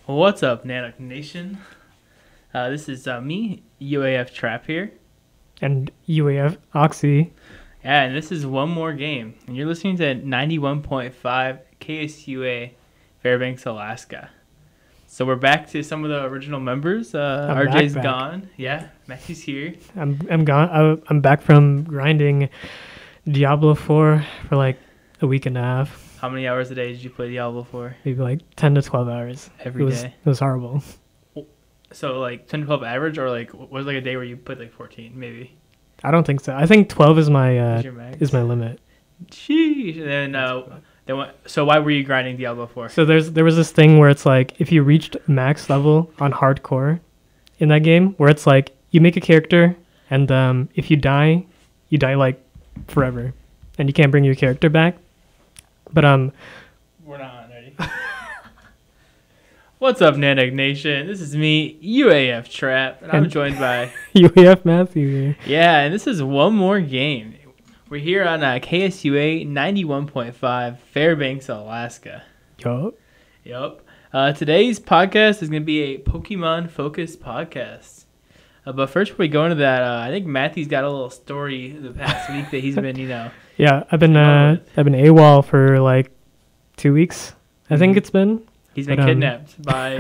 What's up, Nanook Nation? This is me, UAF Trap here. And UAF Oxy. Yeah, and this is one more game. And you're listening to 91.5 KSUA, Fairbanks, Alaska. So we're back to some of the original members. RJ's back. gone. Yeah, Matthew's here. I'm gone. I'm back from grinding Diablo 4 for like a week and a half. How many hours a day did you play Diablo for? Maybe like 10 to 12 hours. Every day? It was horrible. So like 10 to 12 average, or like was like a day where you played like 14 maybe? I don't think so. I think 12 is my Your max? is my limit. Sheesh. And then so why were you grinding Diablo 4? So there was this thing where it's like if you reached max level on hardcore in that game, where it's like you make a character and if you die like forever, and you can't bring your character back. But We're not on ready. What's up, Nanook Nation? This is me, UAF Trap, and I'm joined by UAF Matthew here. Yeah, and this is one more game. We're here on KSUA 91.5 Fairbanks, Alaska. Yup. Today's podcast is going to be a Pokemon-focused podcast. But first, before we go into that, I think Matthew's got a little story the past week that he's been, Yeah, I've been AWOL for like 2 weeks. I think it's been. He's been kidnapped by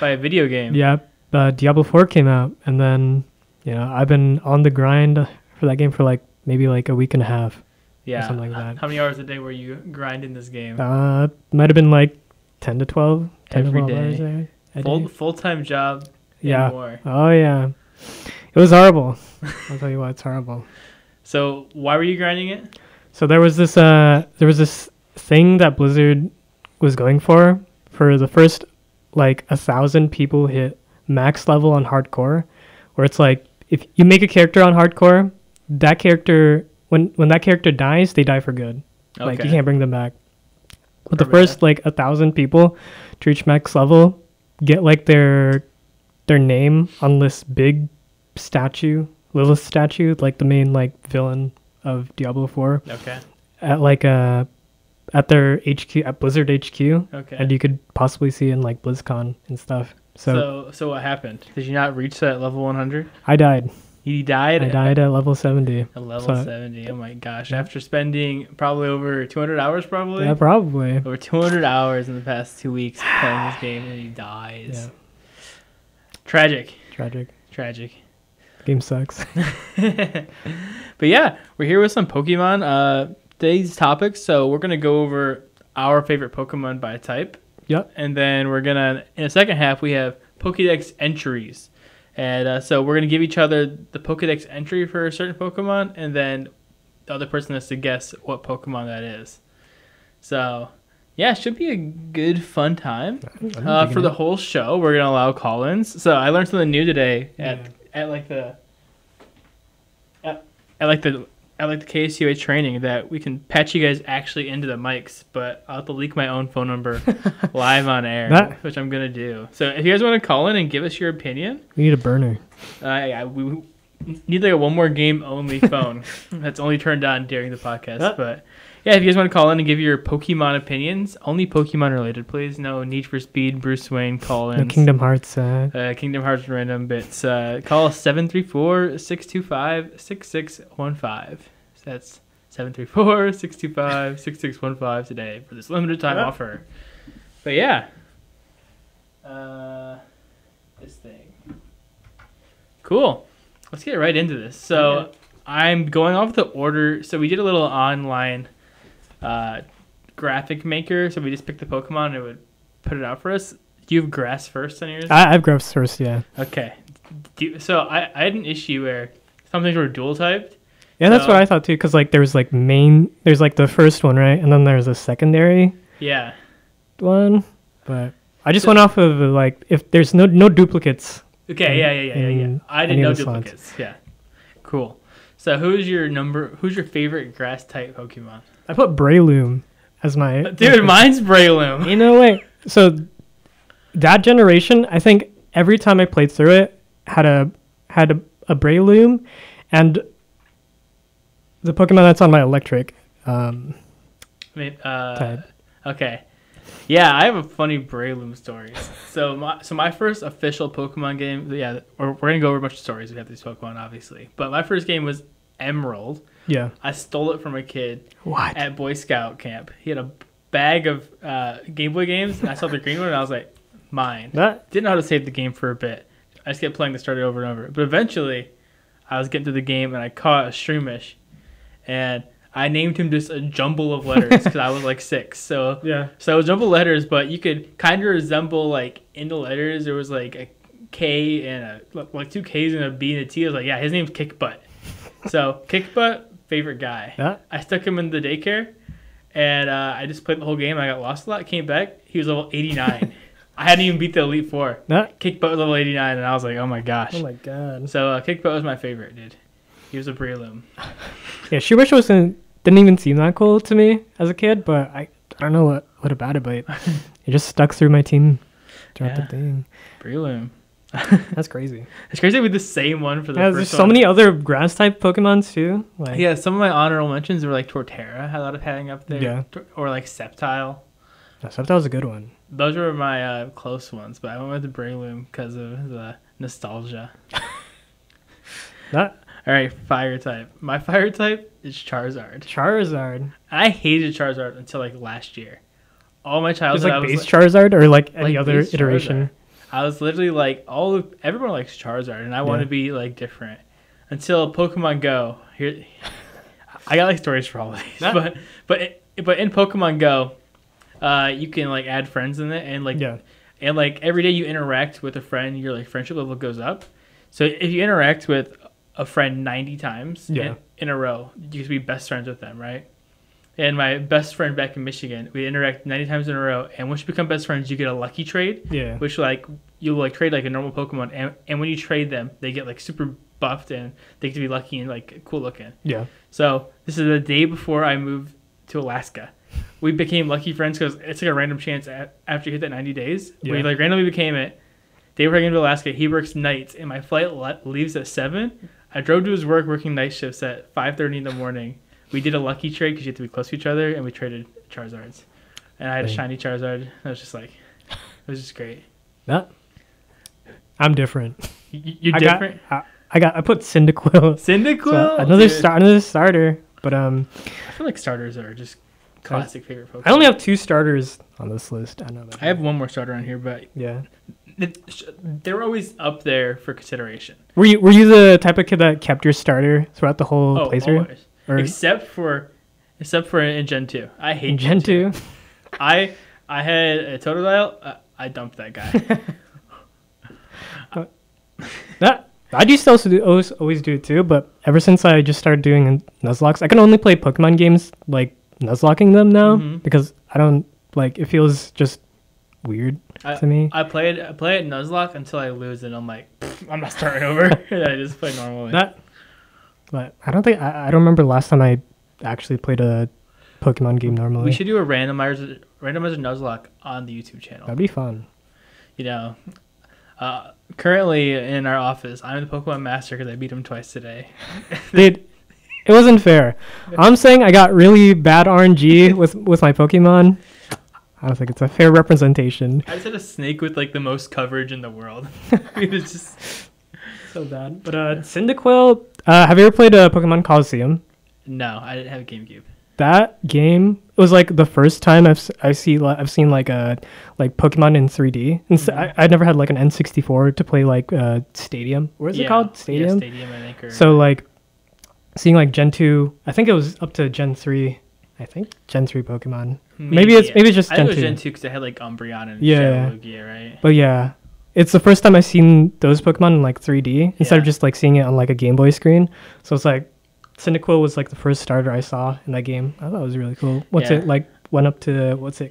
a video game. Yeah, Diablo 4 came out, and then I've been on the grind for that game for like maybe like a week and a half. Yeah, or something like that. How many hours a day were you grinding this game? Might have been like 10 to 12. 10 Every to 12 day. hours a day. Full-time job. Yeah. And more. Oh yeah. It was horrible. I'll tell you what, it's horrible. So why were you grinding it? So there was this thing that Blizzard was going for the first like 1,000 people hit max level on hardcore, where it's like if you make a character on hardcore, that character when that character dies, they die for good. Okay. Like you can't bring them back. But the first like 1,000 people to reach max level get like their name on this big statue, Lilith statue, like the main like villain of Diablo 4. Okay. At like at their HQ, at Blizzard HQ. Okay. And you could possibly see in like BlizzCon and stuff. So what happened? Did you not reach that level 100? I died. You died? I died at level 70. At level 70. Oh my gosh. Yeah. After spending probably over 200 hours probably? Yeah, probably. Over 200 hours in the past 2 weeks playing this game, and he dies. Yeah. Tragic. Game sucks. But yeah, we're here with some Pokemon. Today's topics. So we're gonna go over our favorite Pokemon by type. Yep. And then we're gonna, in the second half, we have Pokédex entries, and so we're gonna give each other the Pokédex entry for a certain Pokemon, and then the other person has to guess what Pokemon that is. So yeah, it should be a good fun time. For the whole show, we're gonna allow call-ins. So I learned something new today at the KSUA training, that we can patch you guys actually into the mics, but I'll have to leak my own phone number live on air, which I'm gonna do. So if you guys want to call in and give us your opinion, We need a burner. we need like a one more game only phone that's only turned on during the podcast. But yeah, if you guys want to call in and give your Pokemon opinions, only Pokemon related, please. No Need for Speed, Bruce Wayne call-ins. No Kingdom Hearts. Kingdom Hearts random bits. Call us 734-625-6615. So that's 734-625-6615 today for this limited time offer. But yeah. This thing. Cool. Let's get right into this. So I'm going off the order. So we did a little online graphic maker. So we just picked the Pokemon and it would put it out for us. Do you have grass first on yours? I have grass first, yeah. Okay. So I had an issue where some things were dual typed. Yeah, that's what I thought too, because like there's like the first one, right? And then there's a secondary one. But I just went off of like if there's no duplicates. Okay, yeah. I didn't know duplicates. Yeah. Cool. So who's your favorite grass type Pokemon? I put Breloom as my dude. Mine's Breloom. You know, wait. So that generation, I think every time I played through it, had a Breloom, and the Pokemon that's on my electric type. Okay. Yeah, I have a funny Breloom story. So my first official Pokemon game, yeah, we're gonna go over a bunch of stories. We have these Pokemon, obviously, but my first game was Emerald. Yeah. I stole it from a kid What? at Boy Scout camp. He had a bag of Game Boy games, and I saw the green one, and I was like, mine. Didn't know how to save the game for a bit. I just kept playing the starter over and over. But eventually, I was getting through the game, and I caught a Shroomish, and I named him just a jumble of letters because I was like 6. So Yeah. so it was jumble letters, but you could kind of resemble like in the letters there was like a K and like 2 K's and a B and a T. I was like, yeah, his name's Kickbutt. So Kickbutt, favorite guy. Yeah. I stuck him in the daycare, and I just played the whole game. I got lost a lot. Came back, he was level 89. I hadn't even beat the Elite Four. Kickbutt was level 89, and I was like, oh my gosh. Oh my god. So Kickbutt was my favorite, dude. He was a Breloom. Yeah, Shroomish didn't even seem that cool to me as a kid, but I don't know what about it, but it just stuck through my team throughout the thing. Breloom. That's crazy. It's crazy with the same one for the There's first so one. many other grass type Pokemons too. Like, Yeah, some of my honorable mentions were like Torterra had a lot of padding up there. Yeah. Or like Sceptile. that was a good one. Those were my close ones, but I went with the Breloom because of the nostalgia. All right, fire type. My fire type is Charizard. I hated Charizard until like last year. All my childhood, Just like base Charizard or like any other base iteration. Charizard. I was literally like everyone likes Charizard, and I want to be like different. Until Pokemon Go, here, I got like stories for all of these, but in Pokemon Go, you can like add friends in it, and like every day you interact with a friend, your like friendship level goes up. So if you interact with a friend 90 times in a row, you can be best friends with them, right? And my best friend back in Michigan, we interact 90 times in a row, and once you become best friends, you get a lucky trade. Yeah. Which like you like trade like a normal Pokemon, and when you trade them, they get like super buffed and they get to be lucky and like cool looking. Yeah. So this is the day before I moved to Alaska. We became lucky friends because it's like a random chance after you hit that 90 days. Yeah. We like randomly became it. Day before I came to Alaska, he works nights, and my flight leaves at 7. I drove to his work working night shifts at 5:30 in the morning. We did a lucky trade because you have to be close to each other, and we traded Charizards. And I had a shiny Charizard. I was just like, it was just great. Yeah. I'm different. You're different? I put Cyndaquil. Cyndaquil? So another starter. But I feel like starters are just classic favorite Pokemon. I only have 2 starters on this list. I know that. I have one more starter on here, but yeah. They're always up there for consideration. Were you the type of kid that kept your starter throughout the whole playthrough? Always. Except for in Gen 2. I hate Gen 2. I had a Totodile. I dumped that guy. I used to always do it too, but ever since I just started doing Nuzlocks, I can only play Pokemon games like Nuzlocking them now because I don't like it feels just weird to me. I play it Nuzlocke until I lose it. I'm like, I'm not starting over. And I just play normally. But I don't remember last time I actually played a Pokemon game normally. We should do a randomizer Nuzlocke on the YouTube channel. That'd be fun. You know, currently in our office, I'm the Pokemon master because I beat him twice today. Dude, it wasn't fair. I'm saying I got really bad RNG with my Pokemon. I don't think it's a fair representation. I just had a snake with like the most coverage in the world. It was just so bad. But Cyndaquil, have you ever played Pokemon Coliseum? No, I didn't have a GameCube. That game was like the first time I've seen like Pokemon in 3D. And I never had like an N64 to play like Stadium. What is it called? Stadium. Yeah, Stadium, I think. So like seeing like Gen 2, I think it was up to Gen 3. I think Gen 3 Pokemon. Maybe it's just Gen 2. I think it was Gen 2 because I had like Umbreon and Lugia, right? But yeah, it's the first time I've seen those Pokemon in like 3D instead of just like seeing it on like a Game Boy screen. So it's like Cyndaquil was like the first starter I saw in that game. I thought it was really cool. It like went up to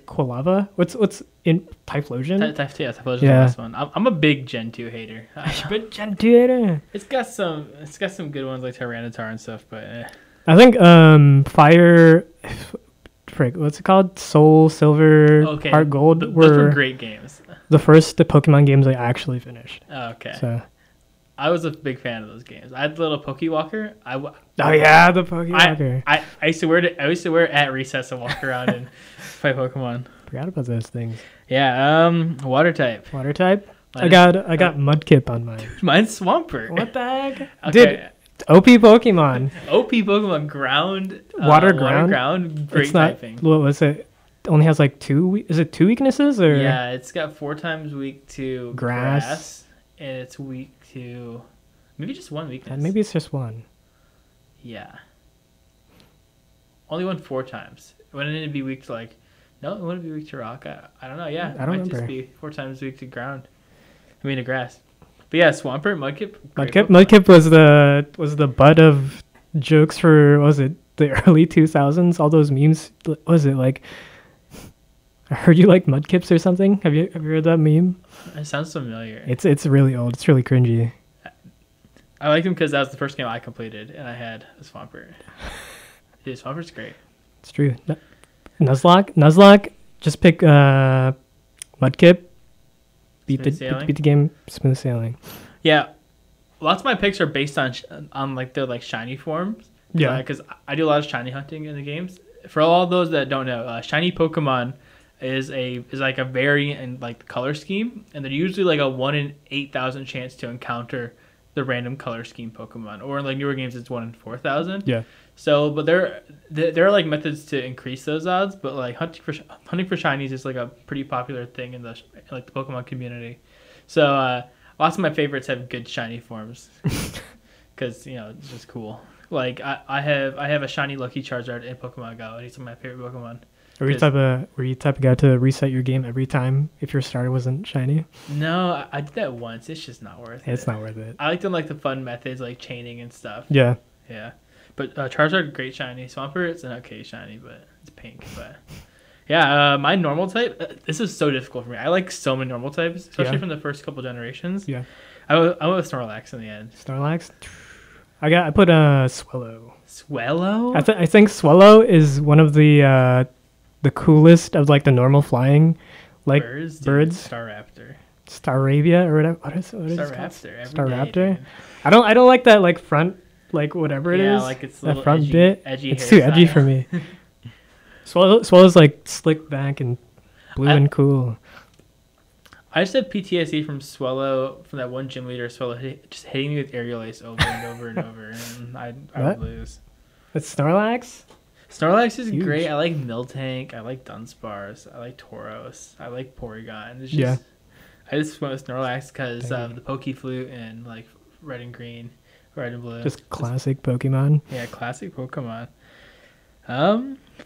Quilava? What's in Typhlosion? Typhlosion was the last one. I'm a big Gen 2 hater. But Gen 2 hater. It's got some good ones like Tyranitar and stuff, but I think what's it called? Soul, Silver, Heart Gold those were great games. The first Pokemon games I actually finished. Okay. So I was a big fan of those games. I had the little Pokewalker. The Pokewalker. I used to wear it. I used to wear it at recess and walk around and fight Pokemon. Forgot about those things. Yeah. Water type. Water type. Mine I got Mudkip on mine. Mine's Swampert. What the heck? Okay. Dude, OP Pokemon. OP Pokemon ground. Water ground. ground. Great It's not, typing. what was it? Only has like is it 2 weaknesses or? Yeah, it's got 4 times weak to Grass. and it's weak to maybe just 1 weakness. Maybe it's just 1. Yeah. Only 4 times. Wouldn't it be weak to like? No, it wouldn't be weak to rock. I don't know. Yeah, I don't it might remember. just be 4 times weak to ground. I mean to grass. But yeah, Swampert, Mudkip. Mudkip was the butt of jokes for, what was it, the early 2000s? All those memes. What was it like? I heard you like Mudkips or something. Have you heard that meme? It sounds familiar. It's really old. It's really cringy. I like him because that was the first game I completed, and I had a Swampert. Dude, Swampert's great. It's true. Nuzlocke. Just pick Mudkip. Beat the game. Smooth sailing. Yeah, lots of my picks are based on like their like shiny forms. Yeah, because I do a lot of shiny hunting in the games. For all those that don't know, shiny Pokemon is like a variant in like the color scheme, and they're usually like a 1 in 8,000 chance to encounter the random color scheme Pokemon. Or in like newer games, it's 1 in 4,000. Yeah. So, but there are like methods to increase those odds, but like hunting for shinies is like a pretty popular thing in the Pokemon community. So lots of my favorites have good shiny forms because it's just cool. Like I have a shiny Lucky Charizard in Pokemon Go, and he's one of my favorite Pokemon. Were you type of guy to reset your game every time if your starter wasn't shiny? No, I did that once. It's just not worth it. It's not worth it. I like them like the fun methods like chaining and stuff. Yeah. Yeah. But Charizard, great shiny. Swampert, it's an okay shiny, but it's pink. But yeah, my normal type. This is so difficult for me. I like so many normal types, especially from the first couple generations. Yeah. I went with Snorlax in the end. Snorlax. I put Swellow. Swellow. I think Swellow is one of the coolest of like the normal flying, like birds. Staraptor. Staravia or whatever. What is Staraptor. Staraptor. I don't like that like front. Like whatever it is, yeah, like it's that front bit. It's hairstyle. Too edgy for me. Swellow's like slick back and blue and cool. I just had PTSD from Swellow, from that one gym leader Swellow just hitting me with aerial ace over and over and over, and I would lose. That's Snorlax? Snorlax is great. I like Miltank. I like Dunsparce. I like Tauros. I like Porygon. It's just, I just went with Snorlax because of the Pokeflute and like red and green. Red and blue. Just classic Pokemon. Yeah, classic Pokemon.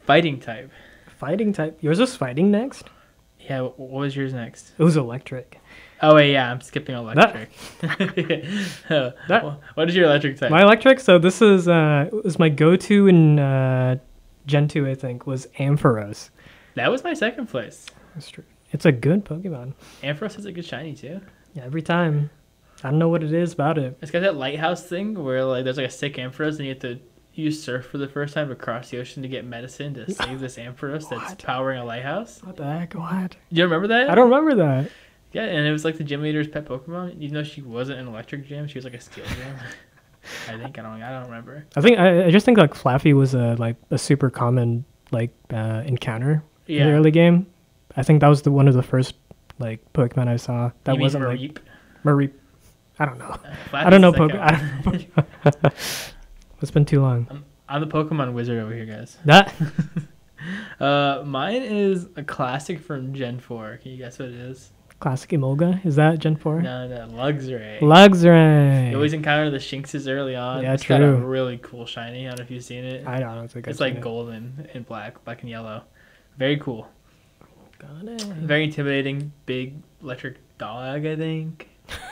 Fighting type. Fighting type. Yours was fighting next? Yeah, what was yours next? It was electric. Oh, wait, yeah, I'm skipping electric. What is your electric type? My electric, so this is was my go-to in Gen 2, I think, was Ampharos. That was my second place. That's true. It's a good Pokemon. Ampharos has a good shiny, too. Yeah, every time. I don't know what it is about it. It's got that lighthouse thing where like there's like a sick Ampharos and you have to use Surf for the first time to cross the ocean to get medicine to save this Ampharos that's powering a lighthouse. What the heck? What? You remember that? I don't remember that. Yeah, and it was like the gym leader's pet Pokemon. Even though she wasn't an electric gym, she was like a steel gym. I don't remember. I just think like Flaffy was a super common like encounter in the early game. I think that was one of the first like Pokemon I saw that wasn't Mareep? like Mareep. I don't know. I don't know Pokemon. It's been too long. I'm the Pokemon wizard over here, guys. That. Mine is a classic from Gen 4. Can you guess what it is? Classic Emolga? Is that Gen 4? No, Luxray. Luxray. You always encounter the Shinxes early on. Yeah, it's true. got a really cool shiny. I don't know if you've seen it. I don't think it's like golden and black and yellow. Very cool. Got it. Very intimidating. Big electric dog, I think.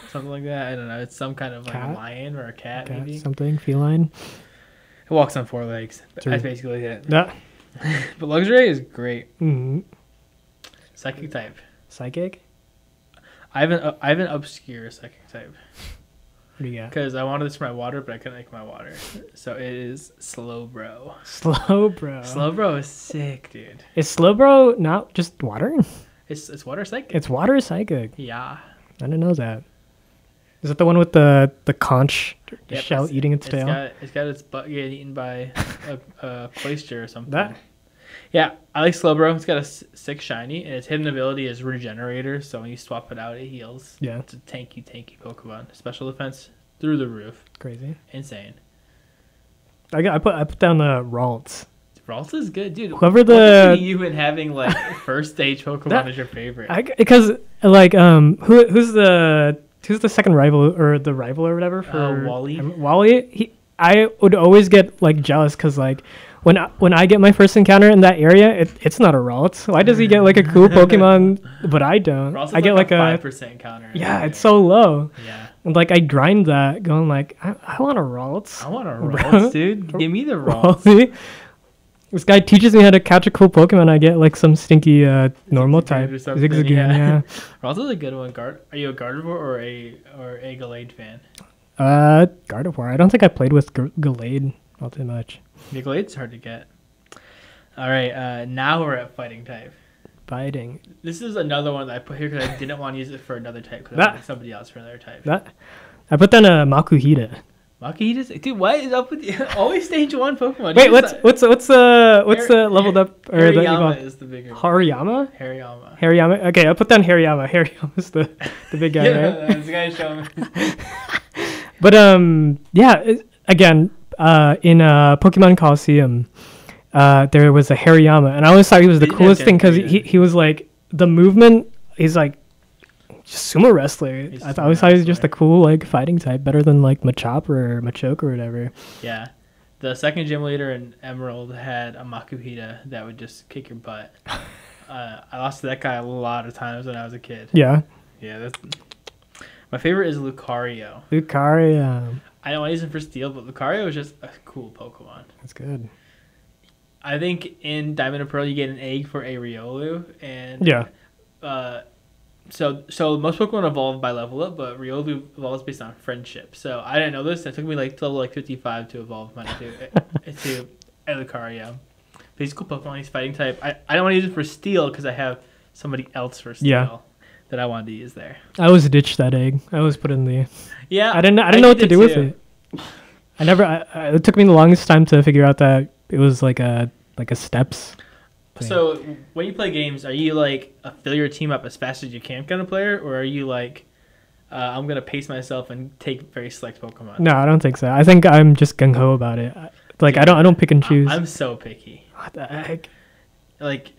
Something like that. I don't know. It's some kind of like a lion or a cat maybe. Something feline. It walks on 4 legs. That's basically it. Yeah. But Luxray is great. Mm-hmm. Psychic type. Psychic? I have an obscure psychic type. What do you got? Because I wanted this for my water, but I couldn't make my water. So it is Slowbro. Slowbro. Slowbro is sick, dude. Is Slowbro not just water? It's water psychic. It's water psychic. Yeah. I didn't know that. Is it the one with the conch shell eating its tail? It's got its butt getting eaten by a cloister or something. Yeah, I like Slowbro. It's got a 6 shiny, and its hidden ability is Regenerator, so when you swap it out, it heals. Yeah. It's a tanky Pokemon. Special defense through the roof. Crazy. Insane. I put down the Ralts. Ralts is good, dude. Whoever the you and having like first stage Pokemon is your favorite. Because like who's the second rival or the rival or whatever for Wally. Wally. I would always get like jealous because like when I get my first encounter in that area, it's not a Ralts. Why does he get like a cool Pokemon but I don't? Ralts I get like a 5% encounter. Yeah, it's so low. Yeah. And like I grind that, going like I want a Ralts. I want a Ralts, dude. Give me the Ralts. Ralts. This guy teaches me how to catch a cool Pokemon. I get like some stinky normal type. Zigzagoon, yeah. Ralts is a good one. Are you a Gardevoir or a Gallade fan? Gardevoir. I don't think I played with Gallade all too much. Yeah, Gallade's hard to get. All right, now we're at fighting type. Fighting. This is another one that I put here because I didn't want to use it for another type because I wanted somebody else for another type. I put down a Makuhita. Makuhita's, dude, what is up with you? Always stage 1 Pokemon. Wait, what's the leveled up or the Hariyama is the bigger one. Hariyama? Hariyama. Okay, I put down Hariyama. Hariyama's the big guy, yeah, right? this guy showing me. But yeah, again, in Pokemon Coliseum, there was a Hariyama, and I always thought he was the coolest thing because he was like the movement. He's like just sumo wrestler. I always thought he was just a cool like fighting type, better than like Machop or Machoke or whatever. Yeah, the second gym leader in Emerald had a Makuhita that would just kick your butt. I lost to that guy a lot of times when I was a kid. Yeah. Yeah, my favorite is Lucario. Lucario. I don't want to use him for Steel, but Lucario is just a cool Pokemon. That's good. I think in Diamond and Pearl you get an egg for a Riolu, and yeah. So most Pokemon evolve by level up, but Riolu evolves based on friendship. So I didn't know this. It took me like to level like 55 to evolve mine to Lucario. But he's a cool Pokemon. He's fighting type. I don't want to use it for Steel because I have somebody else for Steel that I wanted to use there. I always ditched that egg. I always put in the. Yeah. I didn't know what to do with it. I never. It took me the longest time to figure out that it was like a steps thing. So when you play games, are you like fill your team up as fast as you can kind of player, or are you like I'm gonna pace myself and take very select Pokemon? No, I don't think so. I think I'm just gung ho about it. Like dude, I don't pick and choose. I'm so picky. What the heck? Like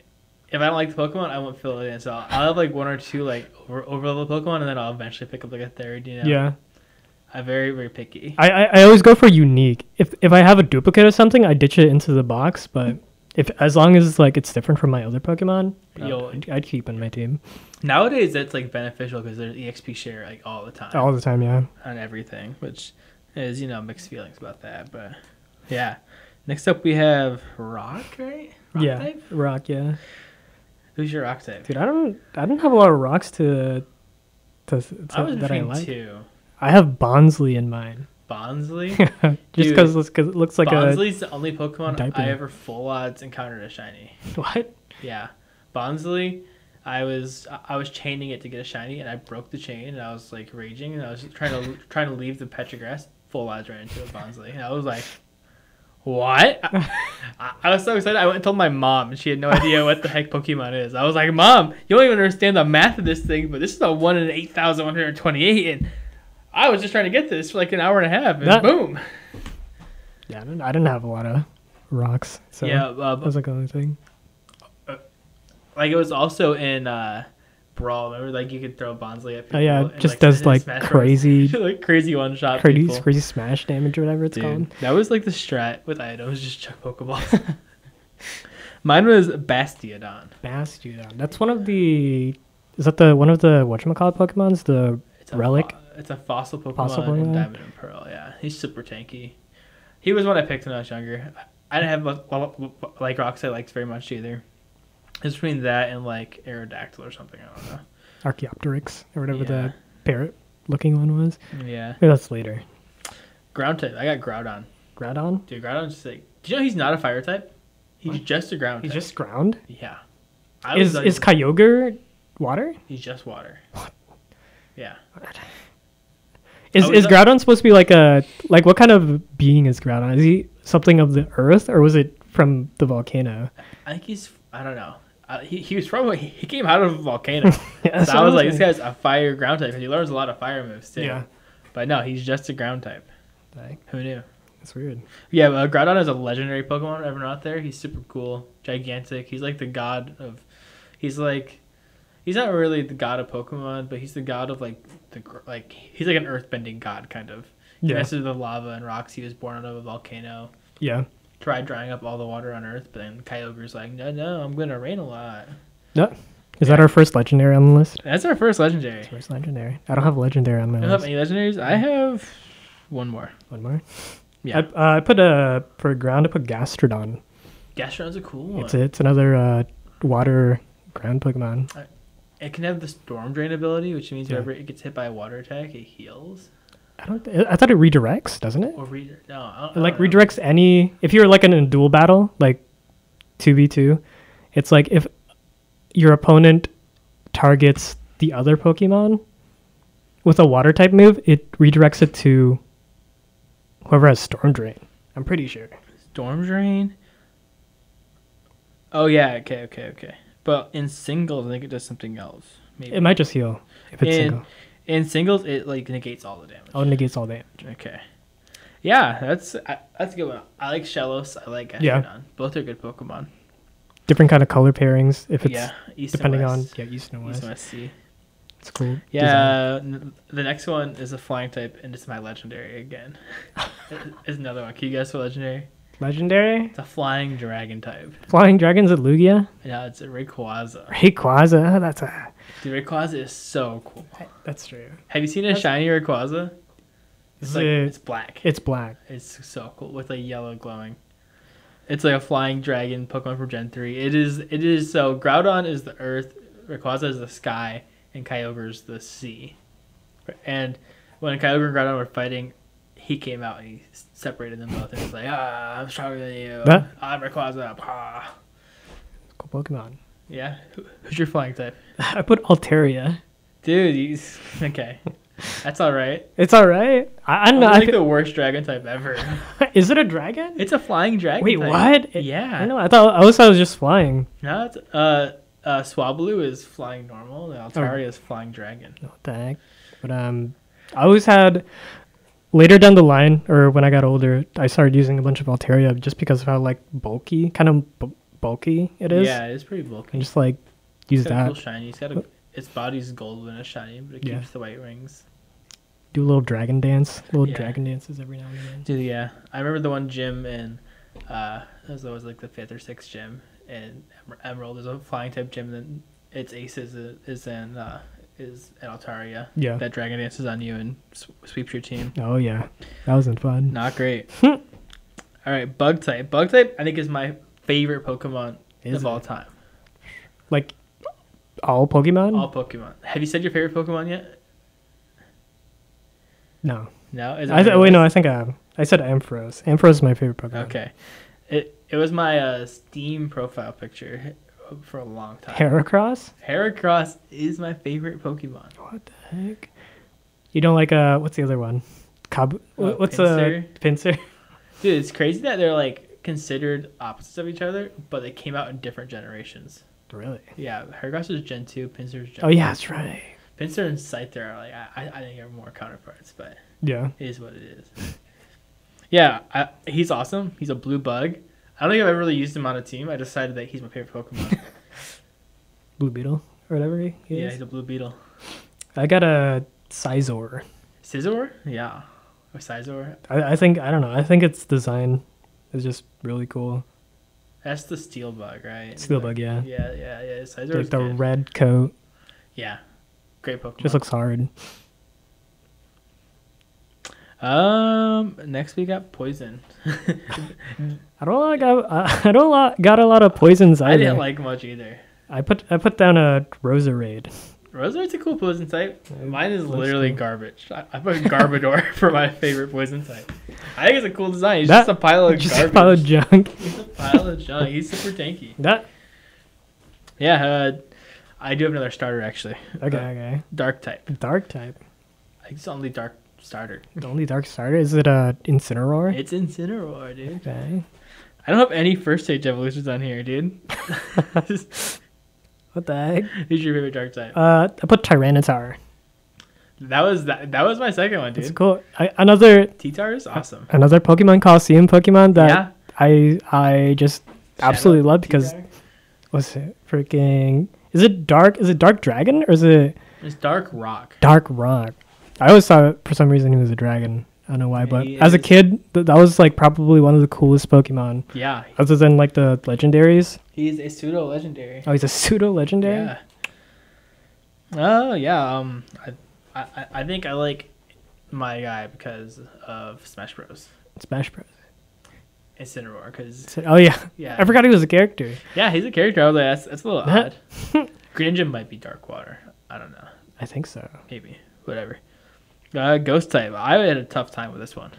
if I don't like the Pokemon, I won't fill it in. So I'll have like 1 or 2 like over level Pokemon, and then I'll eventually pick up like a third. You know? Yeah. I'm very, very picky. I always go for unique. If I have a duplicate of something, I ditch it into the box. But as long as like it's different from my other Pokemon, I'd keep in my team. Nowadays, that's like beneficial because there's EXP share like all the time. All the time, yeah. On everything, which is mixed feelings about that, but yeah. Next up, we have Rock, right? Rock type? Rock, yeah. Who's your Rock type? Dude, I don't have a lot of rocks to I was that I between like. 2. I have Bonsley in mine. Bonsley? Just because it looks like Bonsley's the only Pokemon diaper. I ever full odds encountered a shiny. What? Yeah. Bonsley, I was chaining it to get a shiny, and I broke the chain, and I was like raging, and I was trying to leave the Petrograss. Full odds ran into a Bonsley, and I was like, what? I was so excited. I went and told my mom, and she had no idea what the heck Pokemon is. I was like, Mom, you don't even understand the math of this thing, but this is a 1 in 8,128, and I was just trying to get this for like an hour and a half, and boom. Yeah, I didn't have a lot of rocks, so yeah, that was like the only thing. Like it was also in Brawl. Remember, like you could throw Bonsley at people. Oh yeah, and, just does like crazy, like crazy one shot. Crazy smash damage or whatever it's called. That was like the strat with items, just chuck Pokeballs. Mine was Bastiodon. That's one of the. Is that one of the whatchamacallit Pokemons? The relic. It's a fossil Pokemon in Diamond and Pearl. Yeah, he's super tanky. He was one I picked when I was younger. I didn't have like rocks I liked very much either. It's between that and like Aerodactyl or something. I don't know. Archaeopteryx or whatever the parrot-looking one was. Yeah. Maybe that's later. Ground type. I got Groudon. Groudon? Dude, Groudon's just like. Do you know he's not a fire type? He's just a ground type. He's just ground? Yeah. Is Kyogre water? He's just water. What? Yeah. Is Groudon supposed to be like what kind of being is Groudon? Is he something of the earth, or was it from the volcano. I think he's. I don't know. He was from. He came out of a volcano. Yeah, So I was like, this guy's a fire ground type. Because he learns a lot of fire moves too. Yeah. But no, he's just a ground type. Dang, Who knew? that's weird. Yeah, Groudon is a legendary Pokemon ever out there. He's super cool, gigantic. He's like the god of. He's not really the god of Pokemon, but he's the god of he's like an earthbending god kind of. He messes with the lava and rocks. He was born out of a volcano. Yeah. Tried drying up all the water on Earth, but then Kyogre's like, no, I'm gonna rain a lot. No. Is that our first legendary on the list? That's our first legendary. First legendary. I don't have legendary on my You don't list. have any legendaries? I have one more. One more. Yeah. I put for ground. I put Gastrodon. Gastrodon's a cool one. It's another water ground Pokemon. It can have the Storm Drain ability, which means Yeah. whenever it gets hit by a water attack, it heals. I thought it redirects, doesn't it? Or no, I It don't know. redirects any. If you're like in a duel battle, like 2v2, it's like if your opponent targets the other Pokemon with a water type move, it redirects it to whoever has Storm Drain. I'm pretty sure. Storm Drain. Oh yeah, okay. But in singles, I think it does something else. Maybe It might just heal if it's single. in singles, it like negates all the damage. Oh, it negates all damage. Okay. Yeah, that's a good one. I like Shellos. I like Gastrodon. Yeah. Both are good Pokemon. Different kind of color pairings if it's East depending and on West. east and East west. and West C. It's cool. design. Yeah, the next one is a flying type, and it's my legendary again. It's another one. Can you guess what legendary? Legendary It's a flying dragon type. flying dragons at Lugia. Yeah, it's a Rayquaza. Rayquaza. That's a. Dude, Rayquaza is so cool. That's true. Have you seen a shiny Rayquaza? It's it's black. It's black. It's so cool with like yellow glowing. It's like a flying dragon Pokemon from Gen 3. It is so Groudon is the earth, Rayquaza is the sky, and Kyogre's the sea. And when Kyogre and Groudon were fighting, he came out and he separated them both and was like, I'm stronger than you. Huh? I'm Rayquaza. Ah. Cool Pokemon. Yeah. Who's your flying type? I put Altaria. Dude, okay. That's alright. It's all right. I don't know. It's like the worst dragon type ever. Is it a dragon? It's a flying dragon Wait, type. what? Yeah. I know. I always thought it was just flying. No, it's Swablu is flying normal, and Altaria is flying dragon. What the heck? But I always had later down the line, or when I got older, I started using a bunch of Altaria just because of how like bulky, kind of bulky it is. Yeah, it's pretty bulky. And just like use It's got a that. cool shiny. Its body's gold when it's shiny, but it keeps Yeah. the white rings. Do a little dragon dance, Yeah. dragon dances every now and again. Dude, yeah. I remember the one gym in, it was always like the 5th or 6th gym in Emerald. There's a flying type gym, and then its ace is an Altaria. Yeah. That dragon dances on you and sweeps your team. Oh yeah, that wasn't fun. Not great. All right, bug type. Bug type, I think, is my favorite Pokemon of all time. Like all Pokemon? All Pokemon. Have you said your favorite Pokemon yet? No. No? Is it I Fairbanks? think I said Ampharos. Ampharos is my favorite Pokemon. Okay. It was my Steam profile picture for a long time. Heracross? Heracross is my favorite Pokemon. What the heck? You don't like what's the other one? What's Pinsir? Pinsir? Dude, it's crazy that they're like considered opposites of each other, but they came out in different generations. Really? Yeah, Heracross is Gen 2, Pinsir is Gen Oh yeah, that's right. Pinsir and Scyther are like I think are more counterparts, but Yeah. it is what it is. Yeah, he's awesome. He's a blue bug. I don't think I've ever really used him on a team. I decided that he's my favorite Pokemon. Blue Beetle or whatever he Yeah, is. he's a blue beetle. I got a Scizor. Scizor? Yeah. Or Scizor? I think I don't know. I think its design is just really cool. That's the steel bug, right? Steel bug, yeah. Yeah. Scizor Like is the good. red coat. Yeah. Great Pokemon. Just looks hard. Next we got Poison. I don't got a lot of poisons either. I didn't like much either. I put down a Roserade. Roserite's a cool poison type. Yeah, Mine is looks literally cool. garbage. I put Garbodor for my favorite poison type. I think it's a cool design. He's just a pile of Just garbage. a pile of junk. He's a pile of junk. He's super tanky. That Yeah, I do have another starter actually. okay. Dark type. Dark type. I think it's the only dark starter. The only dark starter is it a Incineroar? It's Incineroar, dude. Okay. I don't have any first stage evolutions on here, dude. What the heck? Who's your favorite dark type? I put Tyranitar. That was my second one, dude. It's cool. Another T-Tar is awesome. another Pokemon Coliseum Pokemon that Yeah. I just absolutely love because T-Tar? what's it? Freaking is it dark? Is it Dark Dragon or is it It's Dark Rock. Dark Rock? I always thought for some reason he was a dragon. I don't know why, Yeah, but he as a is. kid, that was like probably one of the coolest Pokemon, Yeah. other than like the legendaries. He's a pseudo legendary. Oh, he's a pseudo legendary. Yeah. Oh yeah. I think I like my guy because of Smash Bros. Smash Bros. Incineroar, because Oh yeah, yeah, I forgot he was a character. yeah, he's a character. I was like, that's a little odd. Greninja might be Dark Water. I don't know. I think so. Maybe. Whatever. Ghost type. I had a tough time with this one.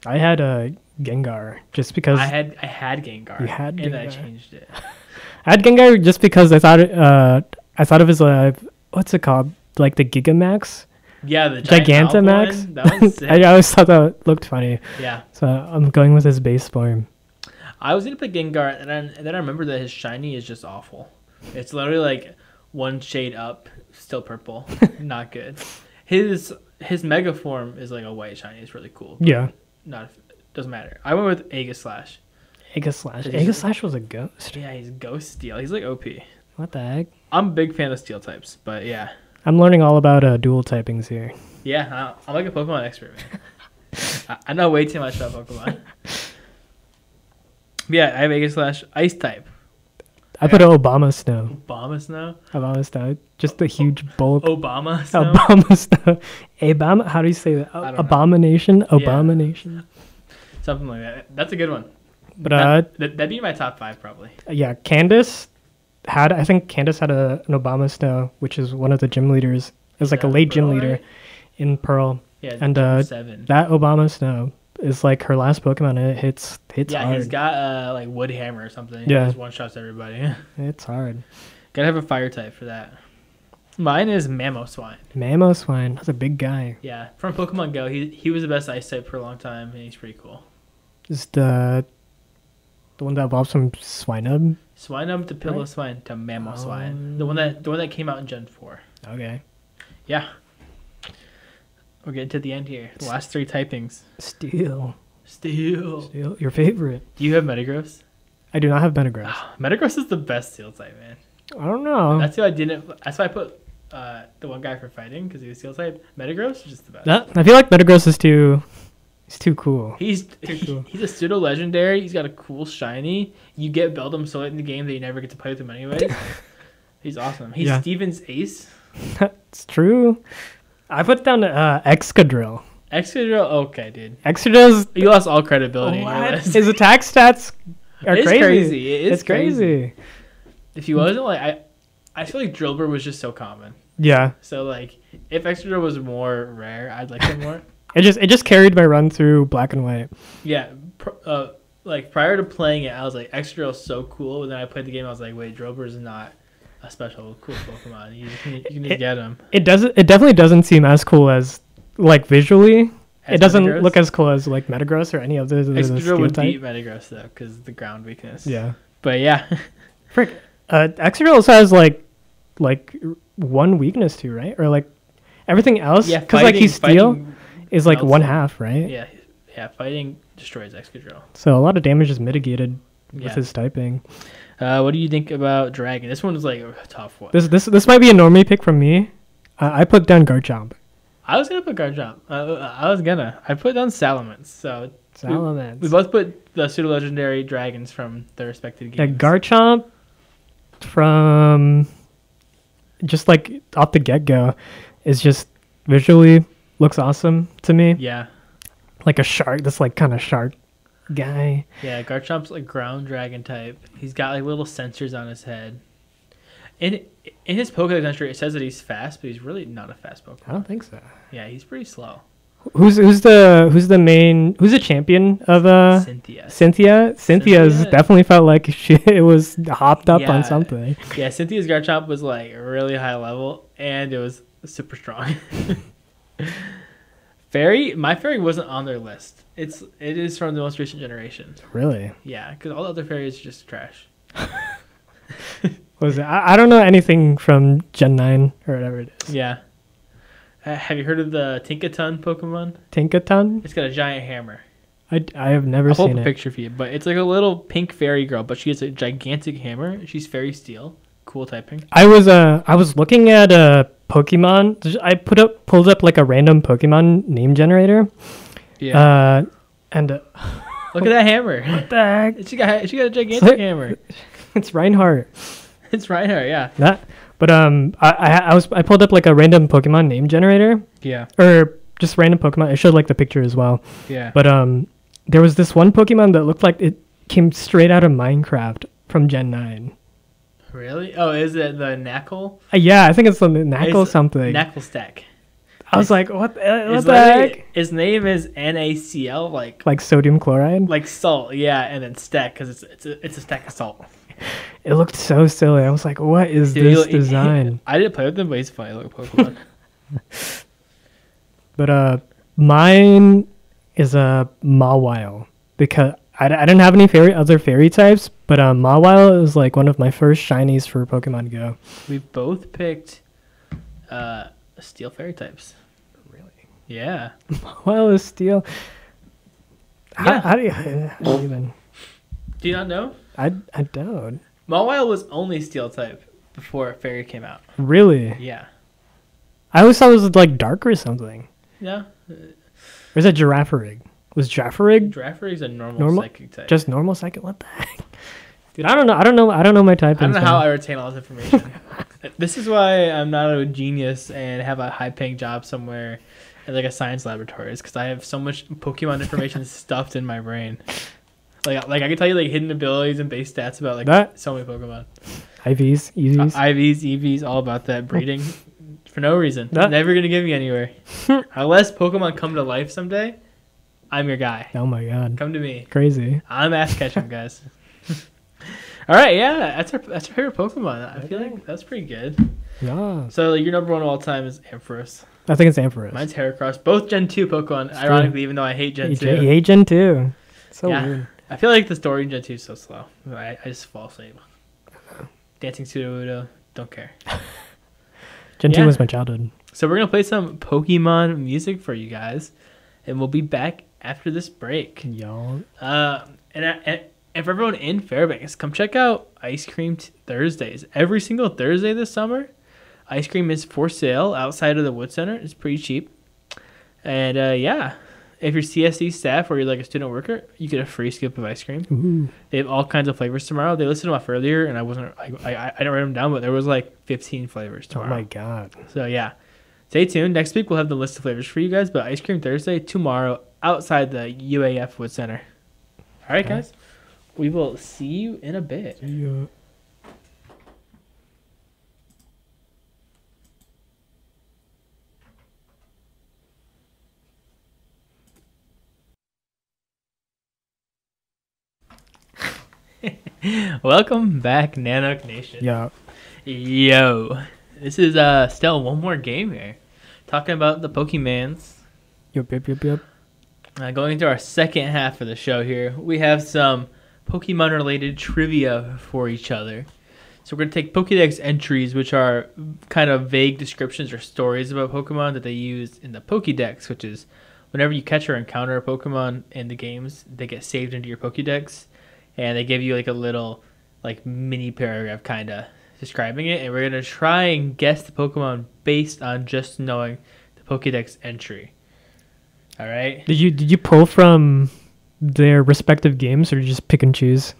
I had a Gengar just because I had Gengar. You had and I Gengar. changed it. I had Gengar just because I thought of his what's it called, like the Gigamax, Yeah, the giant Gigantamax. one, that was sick. I always thought that looked funny, Yeah. so I'm going with his base form. I was gonna pick Gengar, and then I remember that his shiny is just awful. It's literally like one shade up, still purple. Not good. His mega form is like a white shiny. It's really cool. but Yeah, doesn't matter. I went with Aegislash. Aegislash. It is- Aegislash was a ghost. Yeah, he's Ghost Steel. He's like OP. What the heck? I'm a big fan of Steel types, but yeah, I'm learning all about dual typings here. yeah. I'm like a Pokemon expert, man. I know way too much about Pokemon. Yeah, I have Aegislash Ice type. I put Obama Snow. Obama Snow. Obama Snow. Just the huge bulk. Obama Snow. Obama Snow. Obama. How do you say that? I don't know. Abomination. Abomination. Something like that. That's a good one. But That'd be my top 5 probably. yeah, I think Candace had an Obama Snow, which is one of the gym leaders. It was like a that late gym Pearl, leader right? in Pearl. Yeah, And, Gym 7. That Obama Snow is like her last Pokemon. And it hits Yeah, hard. he's got like Wood Hammer or something. Yeah. He just one shots everybody. It's hard. Gotta have a fire type for that. Mine is Mamoswine. Mamoswine. That's a big guy. Yeah, from Pokemon Go, he was the best ice type for a long time, and he's pretty cool. Is the one that evolves from Swinub. Swinub to Pillow-Swine to Mamoswine. The one that came out in Gen 4. Okay. Yeah. We're getting to the end here. The last 3 typings. Steel. Steel. Your favorite. Do you have Metagross? I do not have Metagross. Metagross is the best Steel type, man. I don't know. That's why I put the one guy for fighting because he was Steel type. Metagross is just the best. I feel like Metagross is too cool. He's a pseudo legendary. He's got a cool shiny. You get Beldum so late in the game that you never get to play with him anyway. He's awesome. He's Yeah. Steven's ace. That's true. I put down Excadrill. Excadrill, okay, dude. Excadrill's You lost all credibility in your list. his attack stats are It's crazy. crazy. It is It's crazy. If he wasn't I feel like Drillbur was just so common. Yeah. So like, if Excadrill was more rare, I'd like him more. It just carried my run through Black and White. Yeah, like prior to playing it, I was like, Excadrill is so cool. And then I played the game, I was like, wait, Drillbur is not a special cool Pokemon. You can just get him. It definitely doesn't seem as cool as like visually. As It doesn't Metagross? look as cool as like Metagross or any other Excadrill steel would type. beat Metagross though, because the ground weakness. Yeah. But yeah, Frick. Excadrill also has like one weakness too, right? Or like everything else? yeah. Because like he's steel fighting is like melts one him. half, right? Yeah. Fighting destroys Excadrill. So a lot of damage is mitigated with Yeah. his typing. What do you think about Dragon? This one was like a tough one. This might be a normie pick from me. I put down Garchomp. I was gonna put Garchomp. I put down Salamence. So Salamence. we both put the pseudo legendary dragons from the respective Yeah, games. Garchomp from just like off the get go is just visually looks awesome to me. Yeah, Like a shark, this like kind of shark guy. yeah. Garchomp's like ground dragon type. He's got like little sensors on his head. In his Pokédex entry, it says that he's fast, but he's really not a fast Pokemon. I don't think so. Yeah, he's pretty slow. Who's the champion of Cynthia. Cynthia's Cynthia? definitely felt like it was hopped up Yeah. on something. Yeah, Cynthia's Garchomp was like really high level, and it was super strong. My fairy wasn't on their list. It is from the most recent generation. Really? Yeah, because all the other fairies are just trash. What was it? I don't know anything from Gen 9 or whatever it is. Yeah. Have you heard of the Tinkaton Pokemon? Tinkaton? It's got a giant hammer. I have never I'll seen hold it. a picture for you, but it's like a little pink fairy girl, but she has a gigantic hammer. She's fairy steel. Cool typing. I was looking at Pokemon. I pulled up like a random Pokemon name generator. Yeah. And Look at that hammer. what the heck? She got a gigantic hammer. It's Reinhardt. It's Reinhardt, yeah. But I pulled up like a random Pokemon name generator. Yeah. Or just random Pokemon. I showed like the picture as well. Yeah. But there was this one Pokemon that looked like it came straight out of Minecraft from Gen 9. Really? Oh, is it the Knackle? Yeah, I think it's something Knackle something. Knackle Stack. I was like, what the heck? His name is NaCl, Like sodium chloride? like salt, yeah, and then stack because it's a stack of salt. It looked so silly. I was like, what is this design? I didn't play with them, but he's funny little Pokemon. But mine is a Mawile because I didn't have any other fairy types, but Mawile is like one of my first shinies for Pokemon Go. We both picked steel fairy types. Really? Yeah. Mawile is steel. Yeah. How do you even? Do you not know? I don't. Mawile was only steel type before fairy came out. Really? Yeah. I always thought it was like dark or something. Yeah. Or is that Girafarig? Was Girafarig Girafarig is a normal psychic type. just normal psychic? What the heck? Dude, I don't know my type. I don't know how I retain all this information. This is why I'm not a genius and have a high-paying job somewhere in like a science laboratory. Is because I have so much Pokemon information stuffed in my brain. Like I can tell you like hidden abilities and base stats about like that? so many Pokemon. IVs, EVs. IVs, EVs, all about that breeding for no reason. That? Never gonna give me anywhere. Unless Pokemon come to life someday, I'm your guy. Oh my god. Come to me. Crazy. I'm Ash Ketchum, guys. All right, yeah, that's our favorite Pokemon. I feel like that's pretty good. Yeah. So your number one of all time is Ampharos. I think it's Ampharos. Mine's Heracross. Both Gen 2 Pokemon, ironically, even though I hate Gen 2. You hate Gen 2. So Yeah. weird. I feel like the story in Gen 2 is so slow. I just fall asleep. Dancing Sudowoodo, don't care. Gen 2 Yeah. was my childhood. So we're going to play some Pokemon music for you guys, and we'll be back after this break. Y'all. And for everyone in Fairbanks, come check out Ice Cream Thursdays. Every single Thursday this summer, ice cream is for sale outside of the Wood Center. It's pretty cheap. And yeah, if you're CSE staff or you're like a student worker, you get a free scoop of ice cream. Ooh. They have all kinds of flavors tomorrow. They listed them off earlier, and I didn't write them down, but there was like 15 flavors tomorrow. Oh my god. So yeah, stay tuned. Next week we'll have the list of flavors for you guys. But Ice Cream Thursday tomorrow outside the UAF Wood Center. All right, guys. We will see you in a bit. Yeah. Welcome back, Nanook Nation. Yeah. Yo, this is still one more game here, talking about the Pokemans. Yep. Going into our second half of the show here, we have some Pokemon-related trivia for each other. So we're going to take Pokédex entries, which are kind of vague descriptions or stories about Pokemon that they use in the Pokédex, which is whenever you catch or encounter a Pokemon in the games, they get saved into your Pokédex, and they give you like a little like mini paragraph kind of describing it, and we're going to try and guess the Pokemon based on just knowing the Pokédex entry. All right? Did you pull from their respective games or just pick and choose?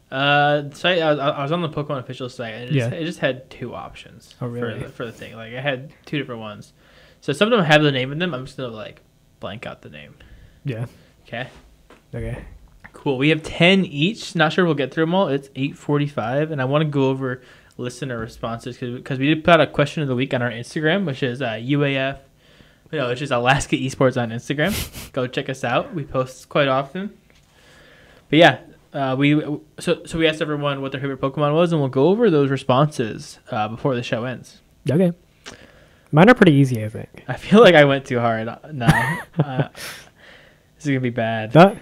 Site, I was on the Pokemon official site, and it just had two options for the thing. Like, I had two different ones. So some of them have the name in them. I'm just going to, like, blank out the name. Yeah. Okay? Okay. Cool. We have 10 each. Not sure we'll get through them all. It's 8:45, and I want to go over listener responses because we did put out a question of the week on our Instagram, which is UAF. It's just Alaska Esports on Instagram. Go check us out. We post quite often. But yeah, we asked everyone what their favorite Pokemon was, and we'll go over those responses before the show ends. Okay. Mine are pretty easy, I think. I feel like I went too hard. No. This is going to be bad. That,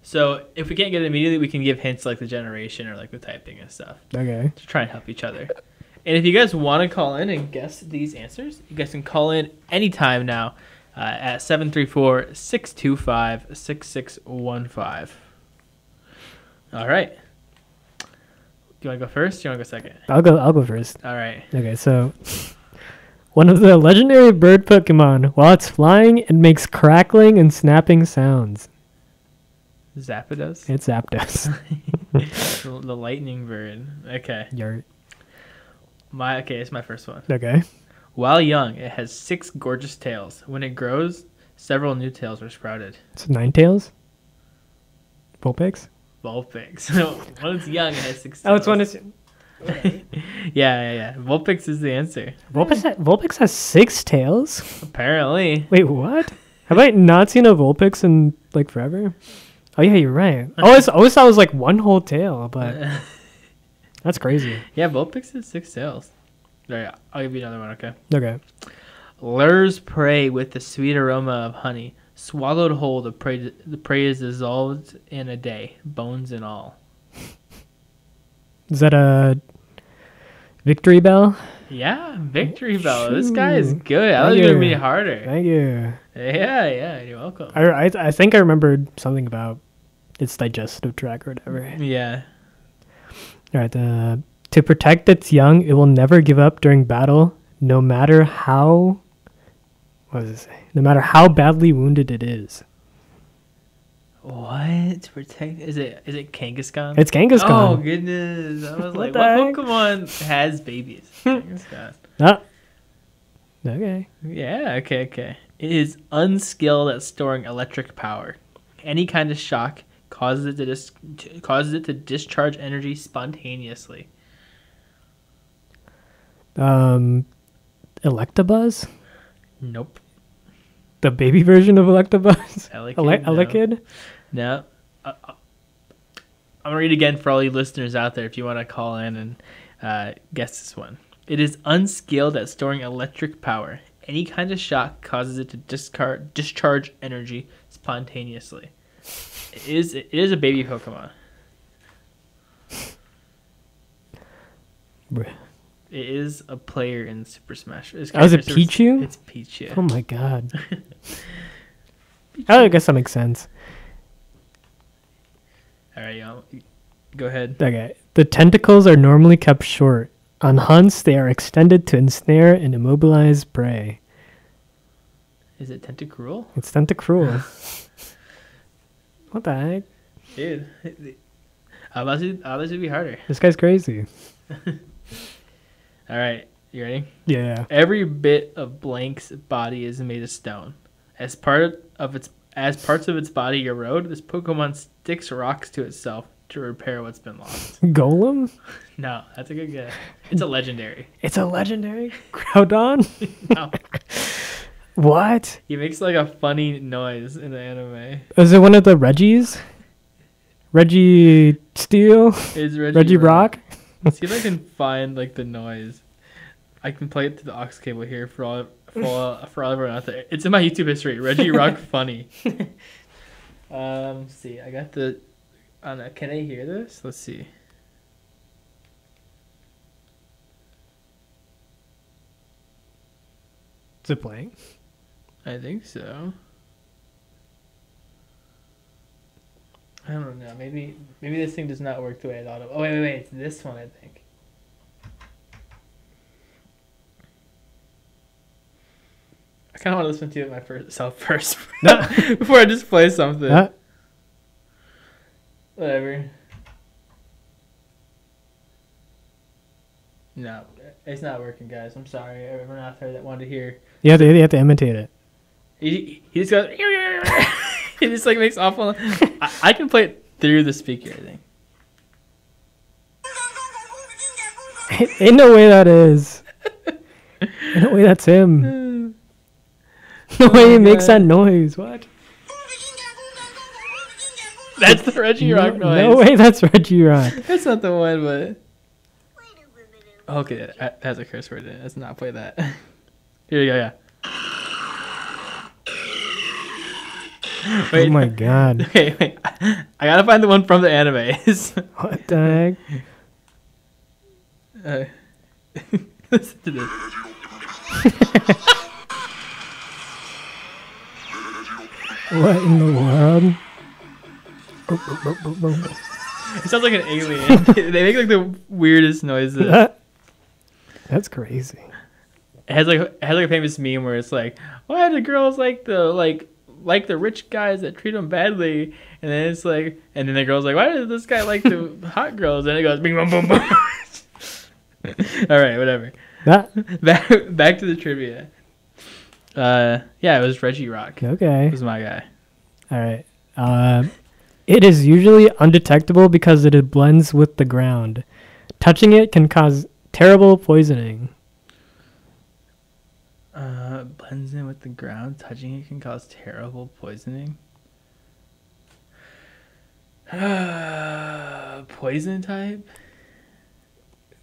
So if we can't get it immediately, we can give hints like the generation or like the typing and stuff okay. to try and help each other. And if you guys want to call in and guess these answers, you guys can call in anytime now at 734-625-6615. All right. Do you want to go first? Do you want to go second? I'll go first. All right. Okay, so one of the legendary bird Pokemon, while it's flying, it makes crackling and snapping sounds. Zapdos? It's Zapdos. The lightning bird. Okay. Yart. It's my first one. Okay. While young, it has 6 gorgeous tails. When it grows, several new tails are sprouted. It's Ninetales? Vulpix? Vulpix. When it's young, it has 6 tails. Oh, it's one is Yeah. Vulpix is the answer. Vulpix has 6 tails? Apparently. Wait, what? Have I not seen a Vulpix in like forever? Oh yeah, you're right. I always thought it was like one whole tail, but that's crazy. Yeah, Vulpix has 6 tails. All right, I'll give you another one, okay? Okay. Lures prey with the sweet aroma of honey. Swallowed whole, the prey is dissolved in a day, bones and all. Is that a Victory Bell? Yeah, Victory Bell. This guy is Shoot. good. I thought Thank it was going to you. be harder. Thank you. Yeah, you're welcome. I think I remembered something about its digestive tract or whatever. Yeah. All right. To protect its young, it will never give up during battle, no matter how. What does it say? No matter how badly wounded it is. What? To protect? Is it Kangaskhan? It's Kangaskhan. Oh goodness! I was like, the what heck? Pokemon has babies? Kangaskhan. Ah. Okay. Yeah. Okay. It is unskilled at storing electric power. Any kind of shock causes it to discharge energy spontaneously. Electabuzz? Nope. The baby version of Electabuzz? Elekid, no. Elekid? No. I'm gonna read again for all you listeners out there if you want to call in and guess this one. It is unskilled at storing electric power. Any kind of shock causes it to discharge energy spontaneously. It is a baby Pokemon. Bruh. It is a player in Super Smash. Is it Pichu? It's Pichu. Oh my god. I guess that makes sense. All right, go ahead. Okay. The tentacles are normally kept short. On hunts, they are extended to ensnare and immobilize prey. Is it Tentacruel? It's Tentacruel. What the heck? Dude, I thought it would be harder. This guy's crazy. All right, you ready? Yeah. Every bit of Blank's body is made of stone. As parts of its body erode, this Pokemon sticks rocks to itself to repair what's been lost. Golem? No, that's a good guess. It's a legendary. It's a legendary? Groudon? No. What? He makes like a funny noise in the anime. Is it one of the Reggies? Reggie Steel? It's Reggie Rock? See if I can find like the noise. I can play it to the aux cable here for all everyone out there. It's in my YouTube history. Reggie Rock funny. See, I got the. Can I hear this? Let's see. Is it playing? I think so. I don't know. Maybe this thing does not work the way I thought of. Oh wait. It's this one, I think. I kind of want to listen to it myself first before I just play something. Whatever. No, it's not working, guys. I'm sorry. Everyone out there that wanted to hear. You have to imitate it. He just goes. He just like makes awful. I can play it through the speaker, I think. Ain't no way that is. Ain't no way that's him. No way he makes that noise. What? That's the Reggie Rock noise. No way that's Reggie Rock. That's not the one, but. Okay, that has a curse word in it. Let's not play that. Here you go, yeah. Wait. Oh my god. Okay, wait. I gotta find the one from the animes. What the heck? Listen to this. What in the world? It sounds like an alien. They make like the weirdest noises. That's crazy. It has like a famous meme where it's like, why do girls like the rich guys that treat them badly? And then it's like, and then the girl's like, why does this guy like the hot girls? And it goes, bing, boom, boom, boom. All right, whatever. Back to the trivia. Yeah, it was Reggie Rock. Okay. It was my guy. All right. It is usually undetectable because it blends with the ground. Touching it can cause terrible poisoning. Blends in with the ground. Touching it can cause terrible poisoning. Poison type?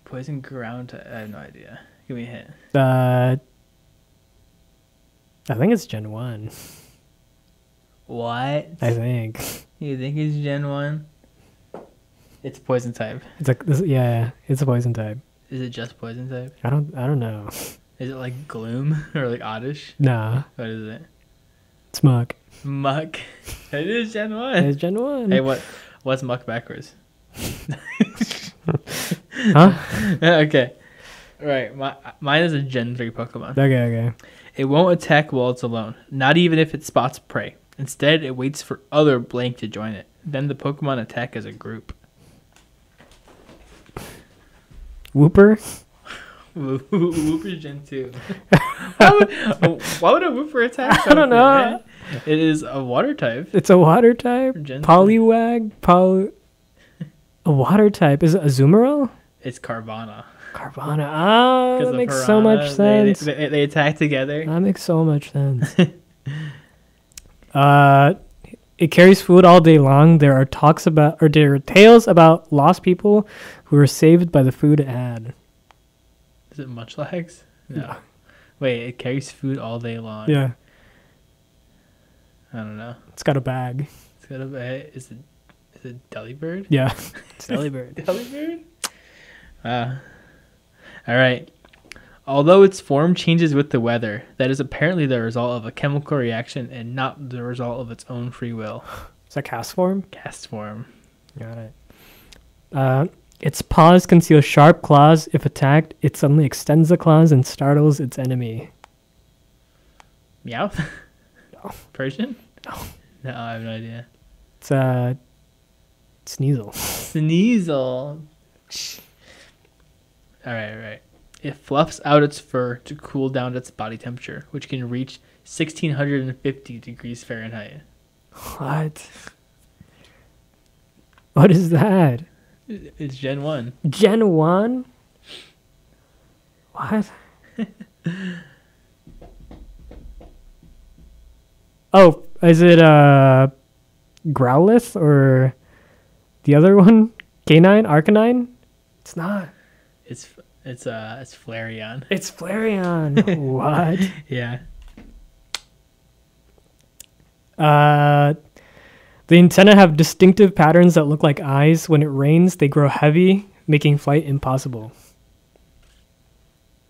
Poison ground type? I have no idea. Give me a hint. I think it's Gen 1. What? I think. You think it's Gen 1? It's poison type. It's like this, yeah, it's a poison type. Is it just poison type? I don't know. Is it like gloom or like oddish? Nah. What is it? It's muck. Muck. It is Gen 1. It's Gen 1. Hey, what's muck backwards? Huh? Okay. Right. Mine is a Gen 3 Pokemon. Okay. It won't attack while it's alone, not even if it spots prey. Instead, it waits for other blank to join it. Then the Pokemon attack as a group. Wooper? Wooper's Gen 2. Why would a Wooper attack? I don't know. Man? It is a water type. It's a water type? Gen Poliwag? A water type. Is it Azumarill? It's Carvana. Carvana. Ah, that makes Piranha, so much sense. They attack together. That makes so much sense. It carries food all day long. There are tales about lost people who were saved by the food it had. Is it Munchlax? No. Yeah. Wait, it carries food all day long. Yeah. I don't know. It's got a bag. It's got a bag. Is it Delibird? Yeah. It's Delibird. Delibird? All right. Although its form changes with the weather, that is apparently the result of a chemical reaction and not the result of its own free will. Is that cast form? Cast form. Got it. Its paws conceal sharp claws. If attacked, it suddenly extends the claws and startles its enemy. Meowth? No. Persian? No. No, I have no idea. It's Sneasel. Sneasel. All right. It fluffs out its fur to cool down its body temperature, which can reach 1,650 degrees Fahrenheit. What? What is that? It's Gen 1. Gen 1? What? Oh, is it Growlithe or the other one? Canine? Arcanine? It's not. It's Flareon. It's Flareon. What? Yeah. The antennae have distinctive patterns that look like eyes. When it rains, they grow heavy, making flight impossible.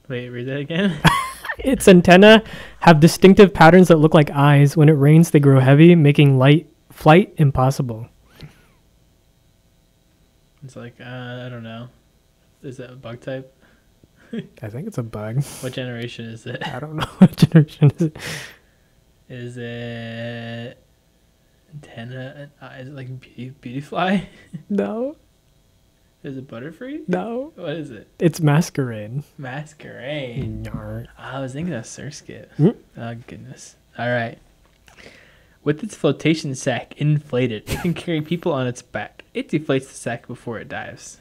Wait, read that again? Its antennae have distinctive patterns that look like eyes. When it rains, they grow heavy, making flight impossible. It's like, I don't know. Is that a bug type? I think it's a bug. What generation is it? I don't know what generation is it. Is it antenna? Is it like Beautyfly? No. Is it Butterfree? No. What is it? It's Masquerade. Masquerade. Yarr. I was thinking of Surskit. Mm. Oh, goodness. All right. With its flotation sac inflated, it can carry people on its back. It deflates the sac before it dives.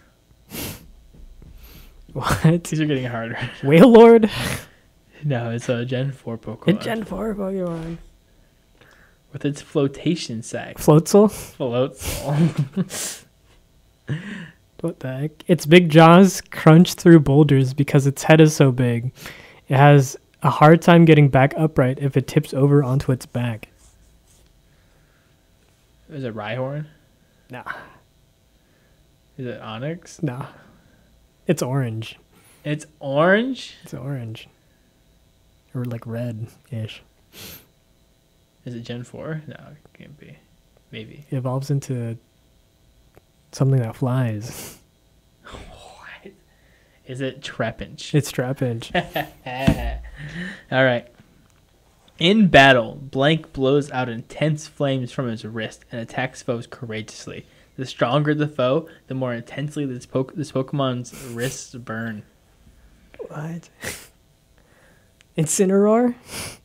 What? These are getting harder. Wailord? No, it's a Gen 4 Pokemon. A Gen 4 Pokemon. With its flotation sac. Floatzel? Floats. What the heck? Its big jaws crunch through boulders because its head is so big. It has a hard time getting back upright if it tips over onto its back. Is it Rhyhorn? Nah. Is it Onyx? Nah. It's orange. It's orange? It's orange. Or like red-ish. Is it Gen 4? No, it can't be. Maybe. It evolves into something that flies. What? Is it Trapinch? It's Trapinch. All right. In battle, Blank blows out intense flames from his wrist and attacks foes courageously. The stronger the foe, the more intensely this Pokemon's wrists burn. What? Incineroar?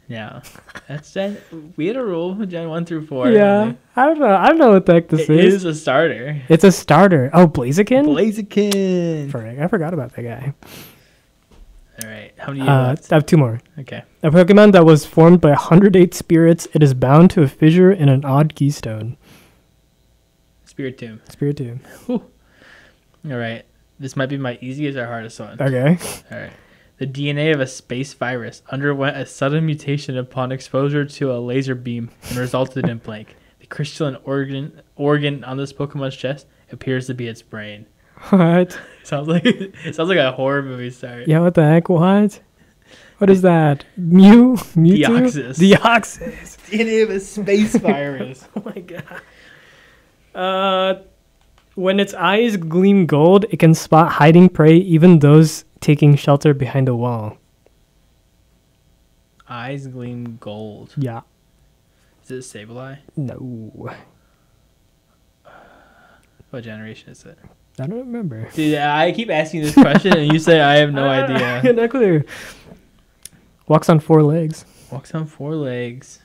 Yeah. That's Gen... We had a rule, Gen 1 through 4. Yeah. I don't know. I don't know what the heck this is. It is a starter. It's a starter. Oh, Blaziken? Blaziken. I forgot about that guy. All right. How many do you have? I have two more. Okay. A Pokemon that was formed by 108 spirits. It is bound to a fissure in an odd keystone. Spiritomb. Spiritomb. All right. This might be my easiest or hardest one. Okay. All right. The DNA of a space virus underwent a sudden mutation upon exposure to a laser beam and resulted in Blank. The crystalline organ on this Pokemon's chest appears to be its brain. What? Sounds like a horror movie start. Yeah, what the heck? What? What is that? Mewtwo? Deoxys. Deoxys. DNA of a space virus. Oh my god. When its eyes gleam gold, it can spot hiding prey, even those taking shelter behind a wall. Eyes gleam gold. Yeah. Is it Sableye? No. What generation is it? I don't remember. Dude, I keep asking this question and you say I have no idea. Not clear. Walks on 4 legs. Walks on 4 legs.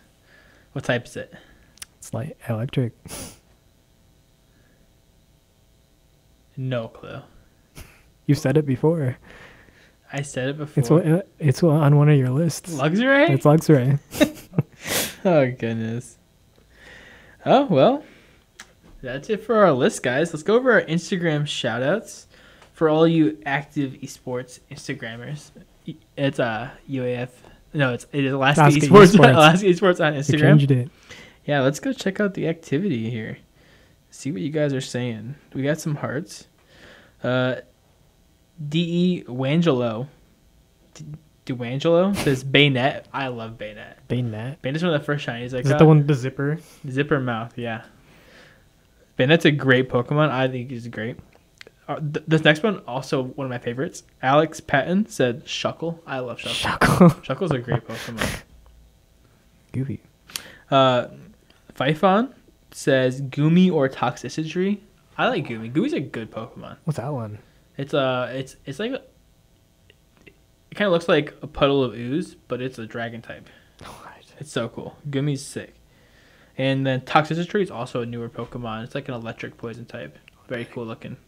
What type is it? It's like electric. No clue. You said it before. I said it before. It's on one of your lists. Luxray? It's Luxray. Oh, goodness. Oh, well. That's it for our list, guys. Let's go over our Instagram shout-outs. For all you active esports Instagrammers, it's UAF. No, it is Alaska Esports. Alaska Esports on Instagram. They changed it. Yeah, let's go check out the activity here. See what you guys are saying. We got some hearts. D.E. Wangelo. DeWangelo says Baynet. I love Baynet. Baynet's one of the first shinies. Like, is it the one with the zipper? Zipper mouth, yeah. Baynet's a great Pokemon. I think he's great. This next one, also one of my favorites. Alex Patton said Shuckle. I love Shuckle. Shuckle's a great Pokemon. Goofy. Phyphon says Goomy or Toxicity. I like Goomy. Goomy's a good Pokemon. What's that one? It's like it kind of looks like a puddle of ooze, but it's a dragon type. Right. It's so cool. Goomy's sick. And then Toxicity is also a newer Pokemon. It's like an electric poison type. Very cool looking.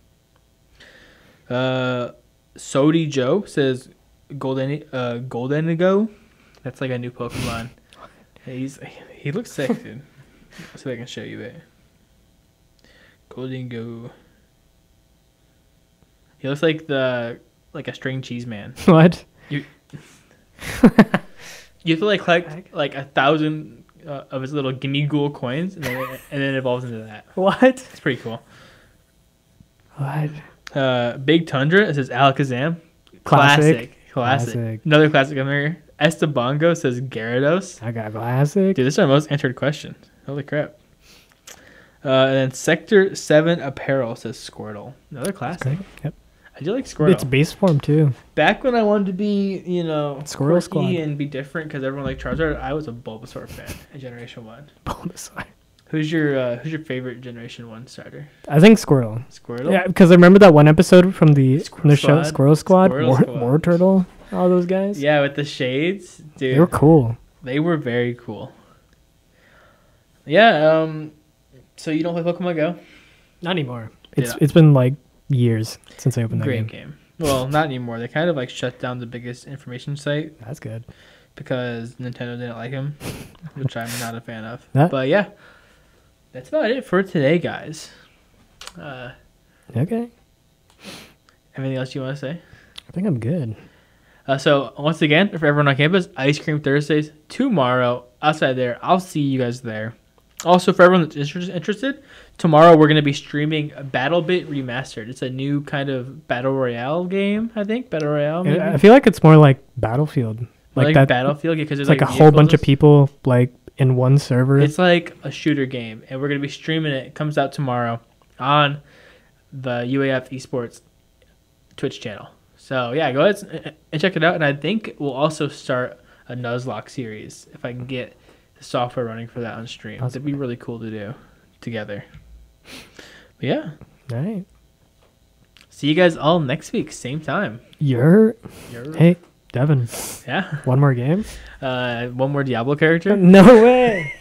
Sody Joe says Goldenigo. That's like a new Pokemon. He looks sick, dude. Let's see if I can show you it. Goldenigo. He looks like a string cheese man. What? You have to collect 1,000 of his little gimme ghoul coins, and then it evolves into that. What? It's pretty cool. What? Big Tundra, it says Alakazam. Classic. Another classic on here. Estebango says Gyarados. I got classic. Dude, this is our most entered question. Holy crap. And then Sector 7 Apparel says Squirtle. Another classic. Yep. I do like Squirtle. It's base form too. Back when I wanted to be, Squirrel Squad and be different because everyone liked Charizard, I was a Bulbasaur fan in Generation 1. Bulbasaur. Who's your favorite Generation 1 starter? I think Squirtle. Squirtle? Yeah, because I remember that one episode from the show, Squirrel Squad, Squad. War Turtle, all those guys. Yeah, with the shades. Dude. They were cool. They were very cool. Yeah, so you don't play Pokemon Go? Not anymore. It's been like years since I opened that Great game. Well, not anymore. They kind of shut down the biggest information site. That's good. Because Nintendo didn't like him, which I'm not a fan of. But yeah, that's about it for today, guys. Okay. Anything else you want to say? I think I'm good. So once again, for everyone on campus, Ice Cream Thursdays tomorrow. Outside there, I'll see you guys there. Also, for everyone that's interested, tomorrow we're going to be streaming BattleBit Remastered. It's a new kind of battle royale game, I think. Battle royale. Maybe? I feel like it's more like Battlefield. Like that Battlefield, because it's like a whole bunch of people like in one server. It's like a shooter game, and we're going to be streaming it. It comes out tomorrow on the UAF Esports Twitch channel. So yeah, go ahead and check it out. And I think we'll also start a Nuzlocke series if I can get the software running for that on stream. That'd be really cool to do together. But yeah. All right. See you guys all next week, same time. Hey, Devin. Yeah. One more game? One more Diablo character? No way.